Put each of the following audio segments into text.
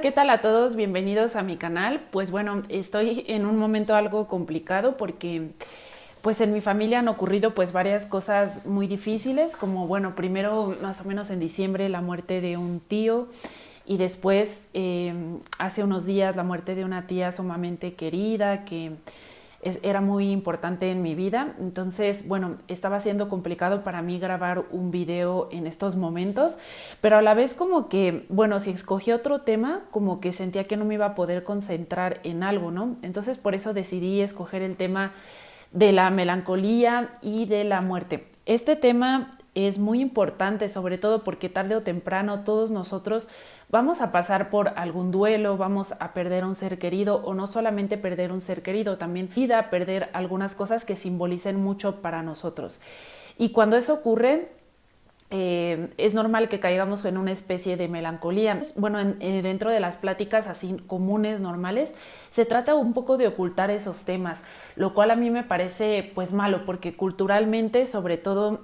¿Qué tal a todos? Bienvenidos a mi canal. Pues bueno, estoy en un momento algo complicado porque pues en mi familia han ocurrido pues varias cosas muy difíciles, como bueno, primero más o menos en diciembre la muerte de un tío y después hace unos días la muerte de una tía sumamente querida que era muy importante en mi vida. Entonces, bueno, estaba siendo complicado para mí grabar un video en estos momentos, pero a la vez como que, bueno, si escogí otro tema, como que sentía que no me iba a poder concentrar en algo, ¿no? Entonces, por eso decidí escoger el tema de la melancolía y de la muerte. Este tema es muy importante, sobre todo porque tarde o temprano todos nosotros vamos a pasar por algún duelo, vamos a perder un ser querido, o no solamente perder un ser querido, también vida, perder algunas cosas que simbolicen mucho para nosotros. Y cuando eso ocurre, es normal que caigamos en una especie de melancolía. Bueno, dentro de las pláticas así comunes, normales, se trata un poco de ocultar esos temas, lo cual a mí me parece pues malo, porque culturalmente, sobre todo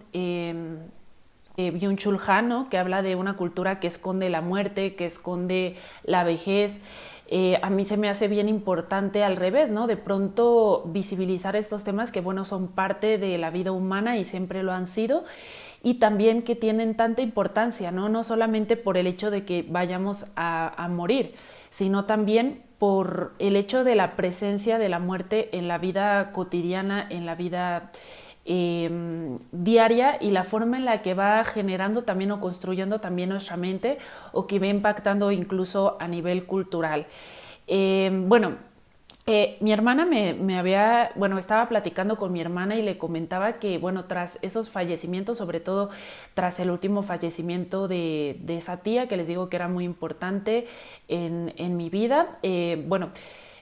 Byung-Chul Han, ¿no?, que habla de una cultura que esconde la muerte, que esconde la vejez. A mí se me hace bien importante al revés, ¿no? De pronto visibilizar estos temas que, bueno, son parte de la vida humana y siempre lo han sido, y también que tienen tanta importancia, ¿no? No solamente por el hecho de que vayamos a morir, sino también por el hecho de la presencia de la muerte en la vida cotidiana, en la vida diaria, y la forma en la que va generando también o construyendo también nuestra mente, o que va impactando incluso a nivel cultural. Bueno, mi hermana me había, bueno, estaba platicando con mi hermana y le comentaba que, bueno, tras esos fallecimientos, sobre todo tras el último fallecimiento de esa tía, que les digo que era muy importante en mi vida, bueno,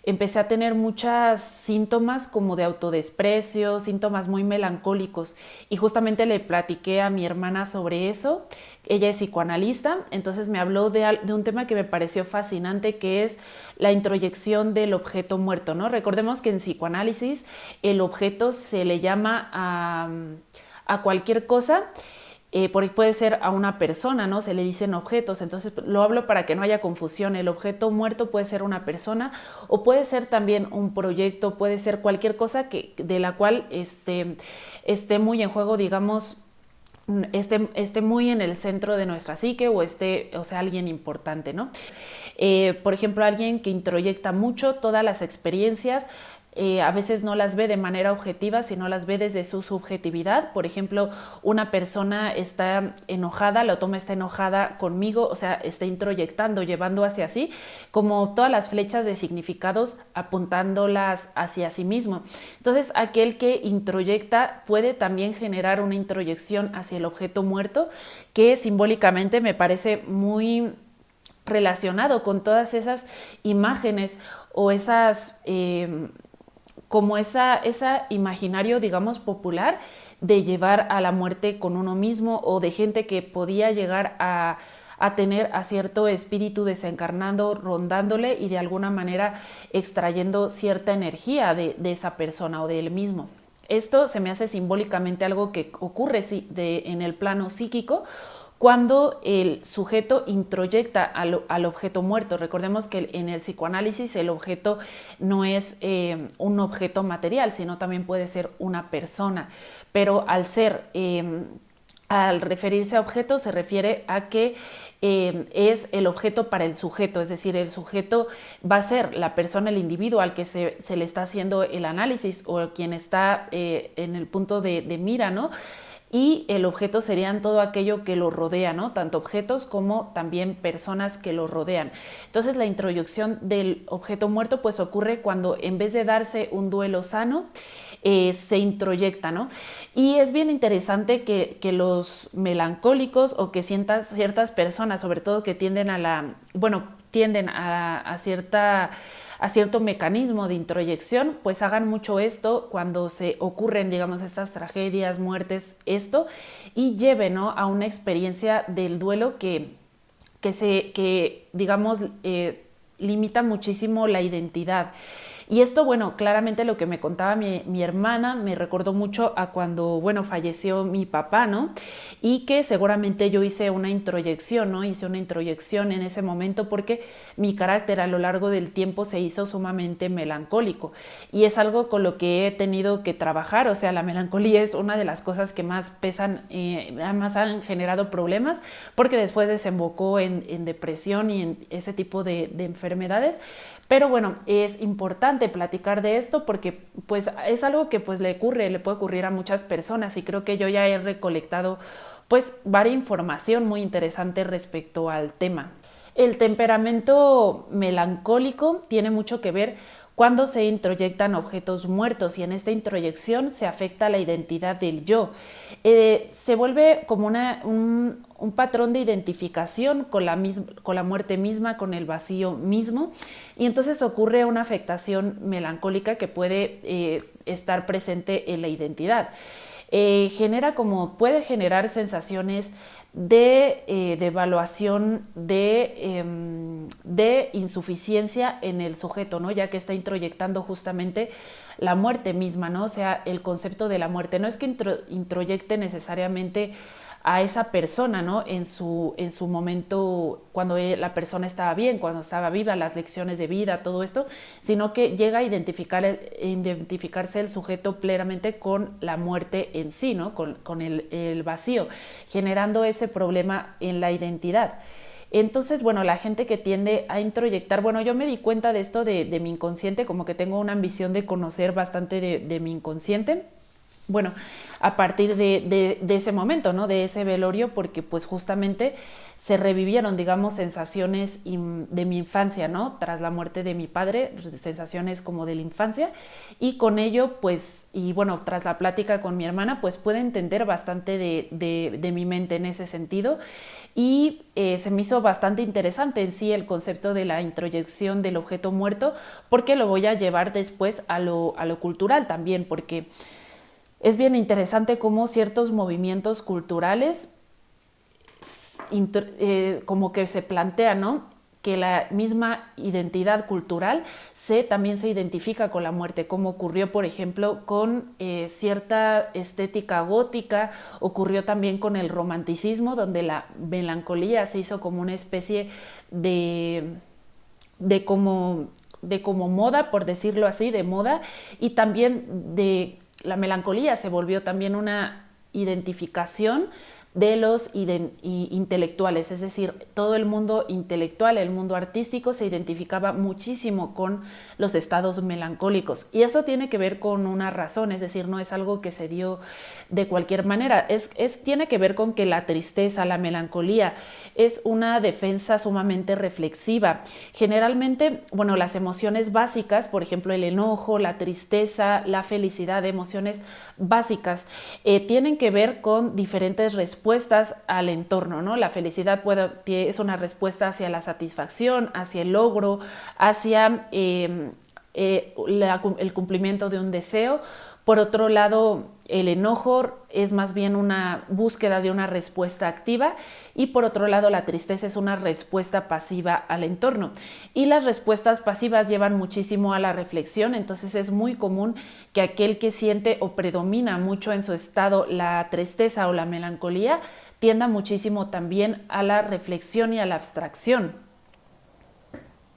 empecé a tener muchos síntomas como de autodesprecio, síntomas muy melancólicos, y justamente le platiqué a mi hermana sobre eso. Ella es psicoanalista, entonces me habló de un tema que me pareció fascinante, que es la introyección del objeto muerto, ¿no? Recordemos que en psicoanálisis el objeto se le llama a cualquier cosa, puede ser a una persona, ¿no? Se le dicen objetos, entonces lo hablo para que no haya confusión. El objeto muerto puede ser una persona, o puede ser también un proyecto, puede ser cualquier cosa de la cual esté muy en juego, digamos, esté muy en el centro de nuestra psique, o sea, alguien importante, ¿no? Por ejemplo, alguien que introyecta mucho todas las experiencias, a veces no las ve de manera objetiva, sino las ve desde su subjetividad. Por ejemplo, una persona está enojada, la toma está enojada conmigo, o sea, está introyectando, llevando hacia sí, como todas las flechas de significados, apuntándolas hacia sí mismo. Entonces, aquel que introyecta puede también generar una introyección hacia el objeto muerto, que simbólicamente me parece muy relacionado con todas esas imágenes, o esas como esa imaginario, digamos, popular, de llevar a la muerte con uno mismo, o de gente que podía llegar a tener a cierto espíritu desencarnando, rondándole, y de alguna manera extrayendo cierta energía de esa persona o de él mismo. Esto se me hace simbólicamente algo que ocurre en el plano psíquico, cuando el sujeto introyecta al objeto muerto. Recordemos que en el psicoanálisis el objeto no es un objeto material, sino también puede ser una persona, pero al referirse a objeto, se refiere a que es el objeto para el sujeto, es decir, el sujeto va a ser la persona, el individuo al que se le está haciendo el análisis, o quien está en el punto de mira, ¿no? Y el objeto serían todo aquello que lo rodea, ¿no? Tanto objetos como también personas que lo rodean. Entonces, la introyección del objeto muerto pues ocurre cuando, en vez de darse un duelo sano, se introyecta, ¿no? Y es bien interesante que los melancólicos, o que ciertas personas, sobre todo que tienden a cierto mecanismo de introyección, pues hagan mucho esto cuando se ocurren, digamos, estas tragedias, muertes, y lleven, ¿no?, a una experiencia del duelo que digamos, limita muchísimo la identidad. Y esto, bueno, claramente lo que me contaba mi hermana me recordó mucho a cuando, bueno, falleció mi papá, ¿no? Y que seguramente yo hice una introyección, ¿no? Hice una introyección en ese momento porque mi carácter a lo largo del tiempo se hizo sumamente melancólico. Y es algo con lo que he tenido que trabajar, o sea, la melancolía es una de las cosas que más pesan, más han generado problemas, porque después desembocó en depresión y en ese tipo de enfermedades. Pero bueno, es importante platicar de esto porque pues es algo que pues le puede ocurrir a muchas personas, y creo que yo ya he recolectado pues varia información muy interesante respecto al tema. El temperamento melancólico tiene mucho que ver cuando se introyectan objetos muertos, y en esta introyección se afecta la identidad del yo. Se vuelve como un patrón de identificación con la muerte misma, con el vacío mismo, y entonces ocurre una afectación melancólica que puede estar presente en la identidad. Puede generar sensaciones de evaluación de insuficiencia en el sujeto, ¿no? Ya que está introyectando justamente la muerte misma, ¿no? O sea, el concepto de la muerte. No es que introyecte necesariamente a esa persona, ¿no? En su momento, cuando la persona estaba bien, cuando estaba viva, las lecciones de vida, todo esto, sino que llega a identificarse el sujeto plenamente con la muerte en sí, ¿no? Con el vacío, generando ese problema en la identidad. Entonces, bueno, la gente que tiende a introyectar, bueno, yo me di cuenta de esto de mi inconsciente, como que tengo una ambición de conocer bastante de mi inconsciente. Bueno, a partir de ese momento, ¿no? De ese velorio, porque pues justamente se revivieron, digamos, sensaciones de mi infancia, ¿no? Tras la muerte de mi padre, sensaciones como de la infancia, y con ello, pues, y bueno, tras la plática con mi hermana, pues pude entender bastante de mi mente en ese sentido, y se me hizo bastante interesante en sí el concepto de la introyección del objeto muerto, porque lo voy a llevar después a lo cultural también, porque es bien interesante cómo ciertos movimientos culturales como que se plantean, ¿no? Que la misma identidad cultural también se identifica con la muerte, como ocurrió, por ejemplo, con cierta estética gótica, ocurrió también con el romanticismo, donde la melancolía se hizo como una especie de como moda, por decirlo así, de moda, y también la melancolía se volvió también una identificación de los intelectuales, es decir, todo el mundo intelectual, el mundo artístico se identificaba muchísimo con los estados melancólicos, y esto tiene que ver con una razón, es decir, no es algo que se dio de cualquier manera, tiene que ver con que la tristeza, la melancolía es una defensa sumamente reflexiva. Generalmente, bueno, las emociones básicas, por ejemplo, el enojo, la tristeza, la felicidad, emociones básicas, tienen que ver con diferentes respuestas al entorno, ¿no? La felicidad es una respuesta hacia la satisfacción, hacia el logro, hacia el cumplimiento de un deseo. Por otro lado, el enojo es más bien una búsqueda de una respuesta activa, y por otro lado la tristeza es una respuesta pasiva al entorno. Y las respuestas pasivas llevan muchísimo a la reflexión, entonces es muy común que aquel que siente o predomina mucho en su estado la tristeza o la melancolía tienda muchísimo también a la reflexión y a la abstracción,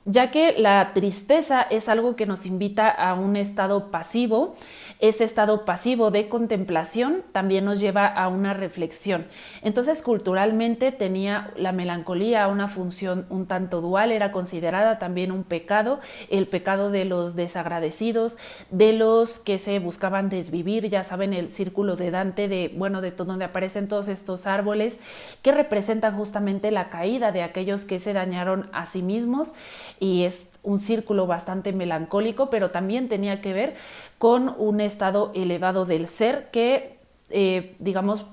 ya que la tristeza es algo que nos invita a un estado pasivo. Ese estado pasivo de contemplación también nos lleva a una reflexión. Entonces, culturalmente tenía la melancolía una función un tanto dual, era considerada también un pecado, el pecado de los desagradecidos, de los que se buscaban desvivir, ya saben, el círculo de Dante, de donde aparecen todos estos árboles que representan justamente la caída de aquellos que se dañaron a sí mismos, y es un círculo bastante melancólico, pero también tenía que ver con un estado elevado del ser que, digamos,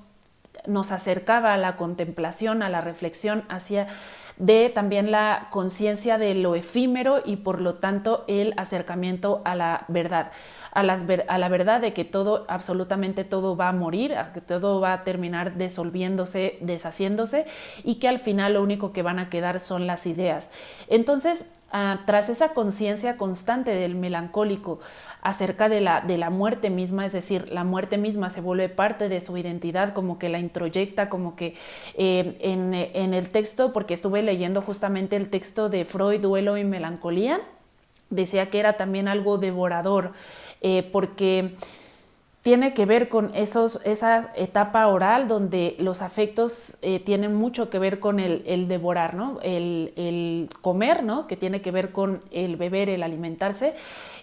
nos acercaba a la contemplación, a la reflexión, hacia de también la conciencia de lo efímero, y por lo tanto el acercamiento a la verdad, a la verdad de que todo, absolutamente todo va a morir, que todo va a terminar disolviéndose, deshaciéndose, y que al final lo único que van a quedar son las ideas. Entonces, tras esa conciencia constante del melancólico acerca de la muerte misma, es decir, la muerte misma se vuelve parte de su identidad, como que la introyecta, como que en el texto, porque estuve leyendo justamente el texto de Freud, Duelo y Melancolía, decía que era también algo devorador, porque tiene que ver con esa etapa oral donde los afectos tienen mucho que ver con el devorar, ¿no? El comer, ¿no? Que tiene que ver con el beber, el alimentarse.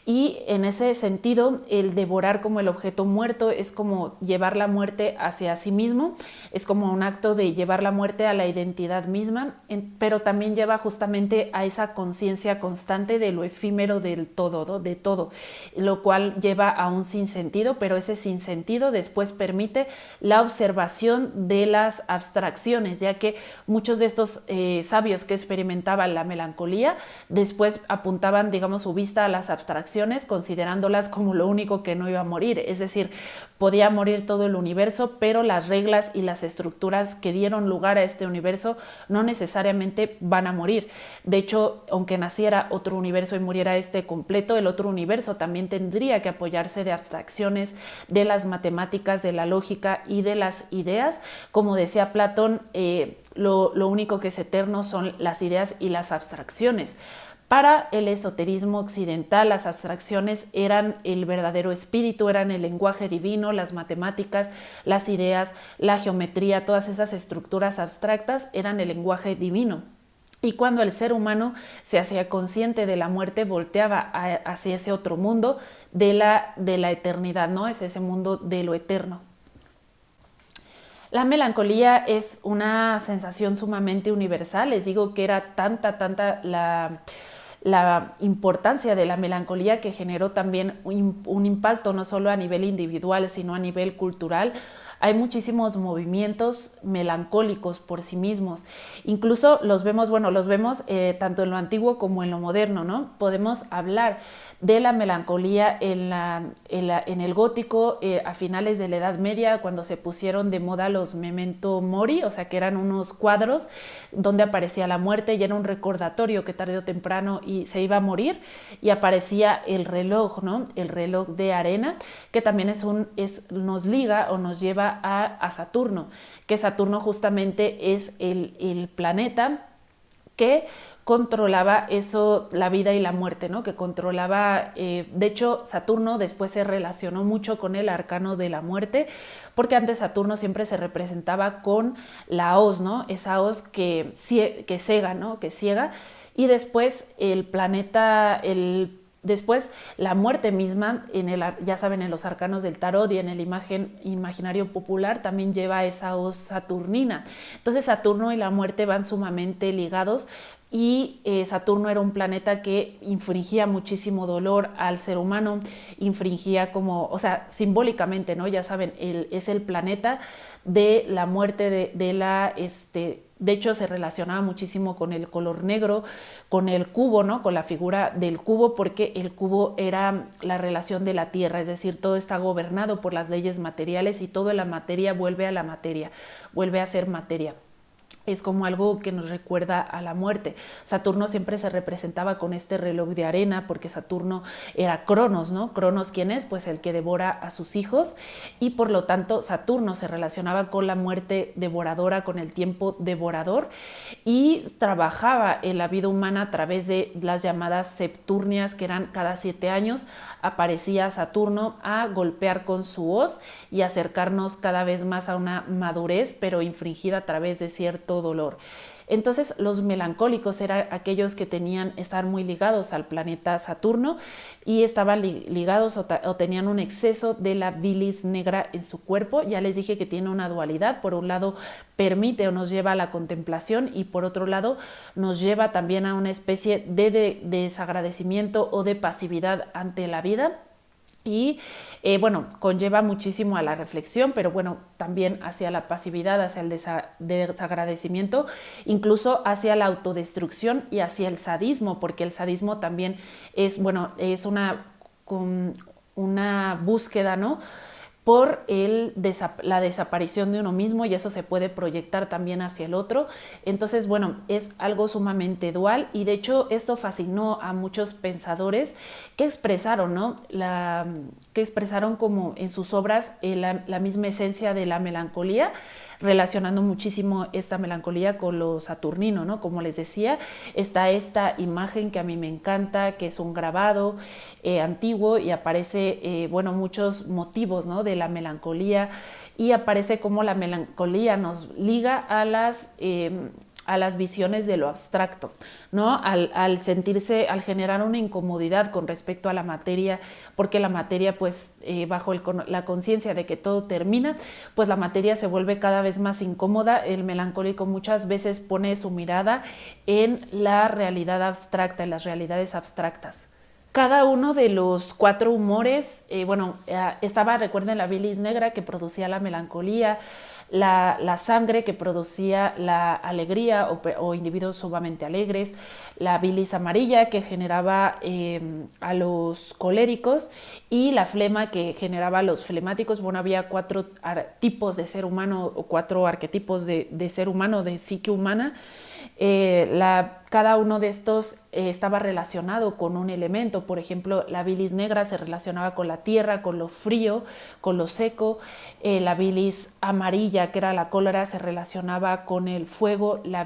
Y en ese sentido, el devorar como el objeto muerto es como llevar la muerte hacia sí mismo, es como un acto de llevar la muerte a la identidad misma, pero también lleva justamente a esa conciencia constante de lo efímero del todo, ¿no? De todo, lo cual lleva a un sinsentido, pero ese sinsentido después permite la observación de las abstracciones, ya que muchos de estos sabios que experimentaban la melancolía después apuntaban, digamos, su vista a las abstracciones, considerándolas como lo único que no iba a morir, es decir, podía morir todo el universo, pero las reglas y las estructuras que dieron lugar a este universo no necesariamente van a morir. De hecho, aunque naciera otro universo y muriera este completo, el otro universo también tendría que apoyarse de abstracciones, de las matemáticas, de la lógica y de las ideas. Como decía Platón, lo único que es eterno son las ideas y las abstracciones. Para el esoterismo occidental, las abstracciones eran el verdadero espíritu, eran el lenguaje divino, las matemáticas, las ideas, la geometría, todas esas estructuras abstractas eran el lenguaje divino. Y cuando el ser humano se hacía consciente de la muerte, volteaba hacia ese otro mundo de la eternidad, ¿no? Es ese mundo de lo eterno. La melancolía es una sensación sumamente universal. Les digo que era tanta la importancia de la melancolía que generó también un impacto no solo a nivel individual, sino a nivel cultural. Hay muchísimos movimientos melancólicos por sí mismos. Incluso los vemos tanto en lo antiguo como en lo moderno, ¿no? Podemos hablar de la melancolía en el gótico a finales de la Edad Media, cuando se pusieron de moda los memento mori, o sea que eran unos cuadros donde aparecía la muerte y era un recordatorio que tarde o temprano se iba a morir, y aparecía el reloj, ¿no? El reloj de arena, que también nos liga o nos lleva a Saturno, que Saturno justamente es el planeta que controlaba eso, la vida y la muerte, ¿no? Que controlaba, de hecho Saturno después se relacionó mucho con el arcano de la muerte, porque antes Saturno siempre se representaba con la hoz, ¿no? Esa hoz que cega, ¿no? Que ciega, y después el planeta, después la muerte misma, ya saben, en los arcanos del tarot y en el imaginario popular también lleva esa hoz saturnina. Entonces Saturno y la muerte van sumamente ligados, y Saturno era un planeta que infringía muchísimo dolor al ser humano, infringía como, o sea, simbólicamente, ¿no? Ya saben, es el planeta de la muerte, de hecho se relacionaba muchísimo con el color negro, con el cubo, ¿no? Con la figura del cubo, porque el cubo era la relación de la tierra, es decir, todo está gobernado por las leyes materiales y toda la materia vuelve a la materia, vuelve a ser materia. Es como algo que nos recuerda a la muerte. Saturno siempre se representaba con este reloj de arena, porque Saturno era Cronos, ¿no? Cronos, ¿quién es? Pues el que devora a sus hijos, y por lo tanto Saturno se relacionaba con la muerte devoradora, con el tiempo devorador, y trabajaba en la vida humana a través de las llamadas septurnias, que eran cada 7 años, aparecía Saturno a golpear con su hoz y acercarnos cada vez más a una madurez, pero infringida a través de cierto dolor. Entonces los melancólicos eran aquellos que estaban muy ligados al planeta Saturno y estaban ligados o tenían un exceso de la bilis negra en su cuerpo. Ya les dije que tiene una dualidad: por un lado permite o nos lleva a la contemplación, y por otro lado nos lleva también a una especie de desagradecimiento o de pasividad ante la vida. Y conlleva muchísimo a la reflexión, pero también hacia la pasividad, hacia el desagradecimiento, incluso hacia la autodestrucción y hacia el sadismo, porque el sadismo también es una búsqueda, ¿no? por la desaparición de uno mismo, y eso se puede proyectar también hacia el otro. Entonces, bueno, es algo sumamente dual, y de hecho esto fascinó a muchos pensadores que expresaron, ¿no? Que expresaron como en sus obras la misma esencia de la melancolía, relacionando muchísimo esta melancolía con lo saturnino, ¿no? Como les decía, está esta imagen que a mí me encanta, que es un grabado antiguo, y aparece, bueno, muchos motivos, ¿no? De la melancolía, y aparece como la melancolía nos liga a las visiones de lo abstracto, ¿no? Al sentirse, al generar una incomodidad con respecto a la materia, porque la materia, pues, bajo la conciencia de que todo termina, pues la materia se vuelve cada vez más incómoda. El melancólico muchas veces pone su mirada en la realidad abstracta, en las realidades abstractas. Cada uno de los 4 humores, recuerden, la bilis negra, que producía la melancolía, la sangre, que producía la alegría o individuos sumamente alegres, la bilis amarilla, que generaba a los coléricos, y la flema, que generaba a los flemáticos. Bueno, había 4 tipos de ser humano, o 4 arquetipos de ser humano, de psique humana. Cada uno de estos estaba relacionado con un elemento. Por ejemplo, la bilis negra se relacionaba con la tierra, con lo frío, con lo seco. La bilis amarilla, que era la cólera, se relacionaba con el fuego. La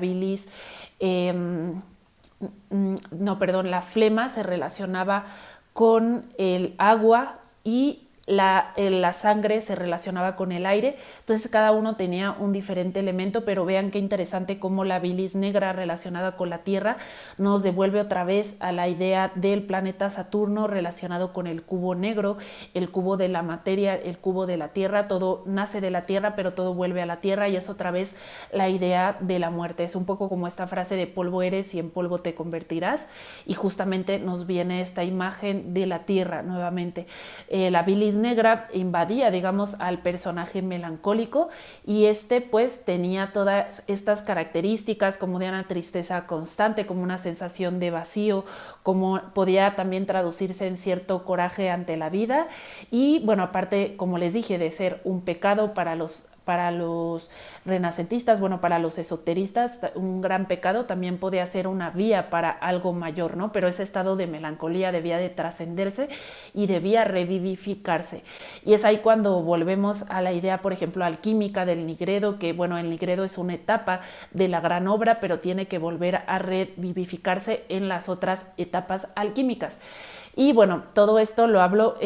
flema se relacionaba con el agua, y la sangre se relacionaba con el aire. Entonces cada uno tenía un diferente elemento, pero vean qué interesante cómo la bilis negra relacionada con la tierra nos devuelve otra vez a la idea del planeta Saturno relacionado con el cubo negro, el cubo de la materia, el cubo de la tierra. Todo nace de la tierra, pero todo vuelve a la tierra, y es otra vez la idea de la muerte. Es un poco como esta frase de polvo eres y en polvo te convertirás, y justamente nos viene esta imagen de la tierra nuevamente. La bilis negra invadía, digamos, al personaje melancólico, y pues tenía todas estas características, como de una tristeza constante, como una sensación de vacío, como podía también traducirse en cierto coraje ante la vida. Y bueno, aparte, como les dije, de ser un pecado para los renacentistas, bueno, para los esoteristas, un gran pecado, también podía ser una vía para algo mayor, ¿no? Pero ese estado de melancolía debía de trascenderse y debía revivificarse. Y es ahí cuando volvemos a la idea, por ejemplo, alquímica del Nigredo, que bueno, el Nigredo es una etapa de la gran obra, pero tiene que volver a revivificarse en las otras etapas alquímicas. Y bueno, todo esto lo hablo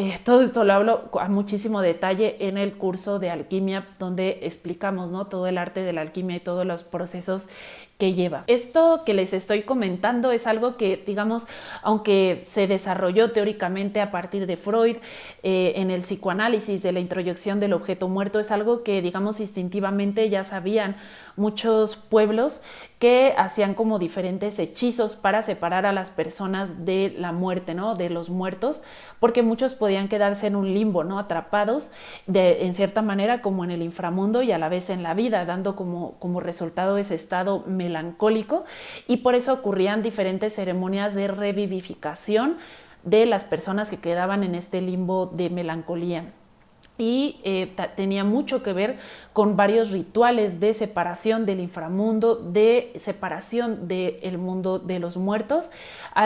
a muchísimo detalle en el curso de alquimia, donde explicamos, ¿no?, todo el arte de la alquimia y todos los procesos que lleva. Esto que les estoy comentando es algo que, digamos, aunque se desarrolló teóricamente a partir de Freud, en el psicoanálisis de la introyección del objeto muerto, es algo que, digamos, instintivamente ya sabían muchos pueblos, que hacían como diferentes hechizos para separar a las personas de la muerte, ¿no?, de los muertos, porque muchos podían quedarse en un limbo, ¿no?, atrapados en cierta manera como en el inframundo y a la vez en la vida, dando como resultado ese estado melancólico, y por eso ocurrían diferentes ceremonias de revivificación de las personas que quedaban en este limbo de melancolía. Y tenía mucho que ver con varios rituales de separación del inframundo, de separación del mundo de los muertos.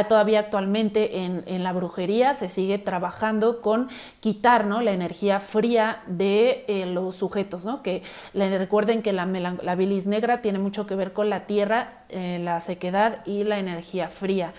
Todavía actualmente en la brujería se sigue trabajando con quitar, ¿no?, la energía fría de los sujetos, ¿no? Que recuerden que la bilis negra tiene mucho que ver con la tierra, la sequedad y la energía fría,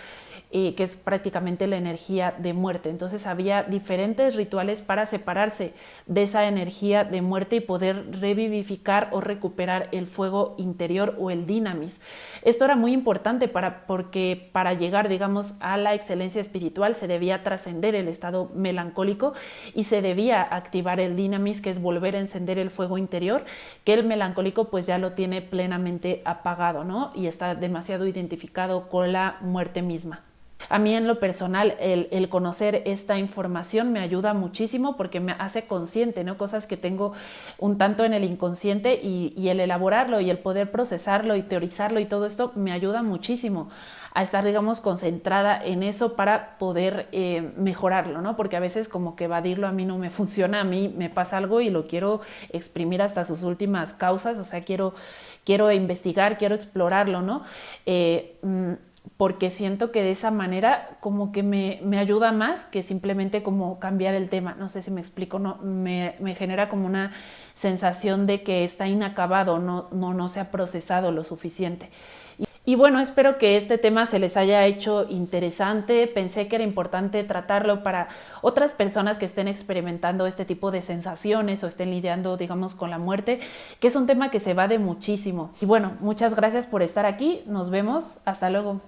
que es prácticamente la energía de muerte. Entonces había diferentes rituales para separarse de esa energía de muerte y poder revivificar o recuperar el fuego interior o el dinamis. Esto era muy importante porque para llegar, digamos, a la excelencia espiritual se debía trascender el estado melancólico y se debía activar el dinamis, que es volver a encender el fuego interior, que el melancólico pues ya lo tiene plenamente apagado, ¿no?, y está demasiado identificado con la muerte misma. A mí en lo personal el conocer esta información me ayuda muchísimo porque me hace consciente, ¿no?, cosas que tengo un tanto en el inconsciente, y el elaborarlo y el poder procesarlo y teorizarlo y todo esto me ayuda muchísimo a estar, digamos, concentrada en eso para poder mejorarlo, ¿no? Porque a veces como que evadirlo a mí no me funciona, a mí me pasa algo y lo quiero exprimir hasta sus últimas causas, o sea, quiero investigar, quiero explorarlo, ¿no? Porque siento que de esa manera como que me ayuda más que simplemente como cambiar el tema. No sé si me explico, no, me genera como una sensación de que está inacabado, no se ha procesado lo suficiente. Y bueno, espero que este tema se les haya hecho interesante. Pensé que era importante tratarlo para otras personas que estén experimentando este tipo de sensaciones o estén lidiando, digamos, con la muerte, que es un tema que se va de muchísimo. Y bueno, muchas gracias por estar aquí. Nos vemos. Hasta luego.